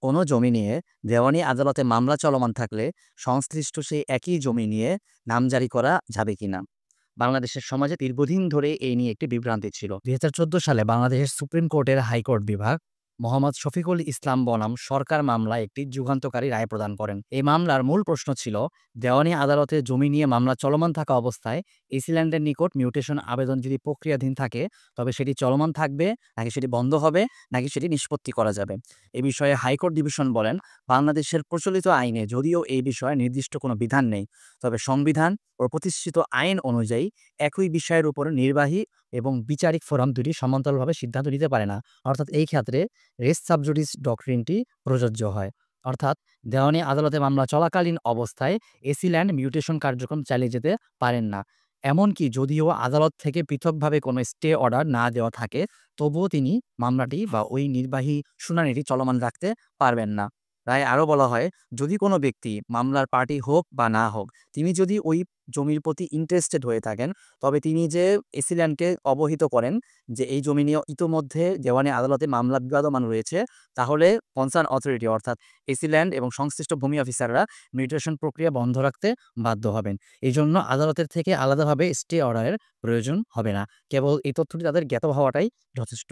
কোনো জমি নিয়ে দেওয়ানি আদালতে মামলা চলমান থাকলে সংশ্লিষ্ট সেই একই জমি নিয়ে নামজারি করা যাবে কিনা। বাংলাদেশের সমাজে দীর্ঘদিন ধরে এই নিয়ে একটি বিভ্রান্তি ছিল। ২০১৪ সালে বাংলাদেশের সুপ্রিম কোর্টের হাইকোর্ট বিভাগ মোহাম্মদ শফিকুল ইসলাম বনাম সরকার মামলায় একটি যুগান্তকারী রায় প্রদান করেন। এই মামলার মূল প্রশ্ন ছিল, দেওয়ানি আদালতে জমি নিয়ে মামলা চলমান থাকা অবস্থায় ইসিল্যান্ডের নিকট মিউটেশন আবেদন যদি প্রক্রিয়াধীন থাকে, তবে সেটি চলমান থাকবে নাকি সেটি বন্ধ হবে, নাকি সেটি নিষ্পত্তি করা যাবে। এ বিষয়ে হাইকোর্ট ডিভিশন বলেন, বাংলাদেশের প্রচলিত আইনে যদিও এই বিষয়ে নির্দিষ্ট কোনো বিধান নেই, তবে সংবিধান ও প্রতিষ্ঠিত আইন অনুযায়ী একই বিষয়ের উপর নির্বাহী এবং বিচারিক ফোরাম দুটি সমান্তরালভাবে সিদ্ধান্ত নিতে পারে না। অর্থাৎ এই ক্ষেত্রে রেস সাবজুডিস ডক্ট্রিনটি প্রযোজ্য হয়। অর্থাৎ দেওয়ানি আদালতে মামলা চলাকালীন অবস্থায় এসিল্যান্ড মিউটেশন কার্যক্রম চালিয়ে যেতে পারেন না। এমনকি যদিও আদালত থেকে পৃথকভাবে কোনো স্টে অর্ডার না দেওয়া থাকে, তবুও তিনি মামলাটি বা ওই নির্বাহী শুনানিটি চলমান রাখতে পারবেন না। রায়ে আরও বলা হয়, যদি কোনো ব্যক্তি মামলার পার্টি হোক বা না হোক, তিনি যদি ওই জমির প্রতি ইন্টারেস্টেড হয়ে থাকেন, তবে তিনি যে এসিল্যান্ডকে অবহিত করেন যে এই জমি নিয়ে ইতোমধ্যে দেওয়ানি আদালতে মামলা বিবাদমান রয়েছে, তাহলে কনসার্ন অথরিটি অর্থাৎ এসিল্যান্ড এবং সংশ্লিষ্ট ভূমি অফিসাররা মিউটেশন প্রক্রিয়া বন্ধ রাখতে বাধ্য হবেন। এই জন্য আদালতের থেকে আলাদাভাবে স্টে অর্ডারের প্রয়োজন হবে না। কেবল এই তথ্যটি তাদের জ্ঞাত হওয়াটাই যথেষ্ট।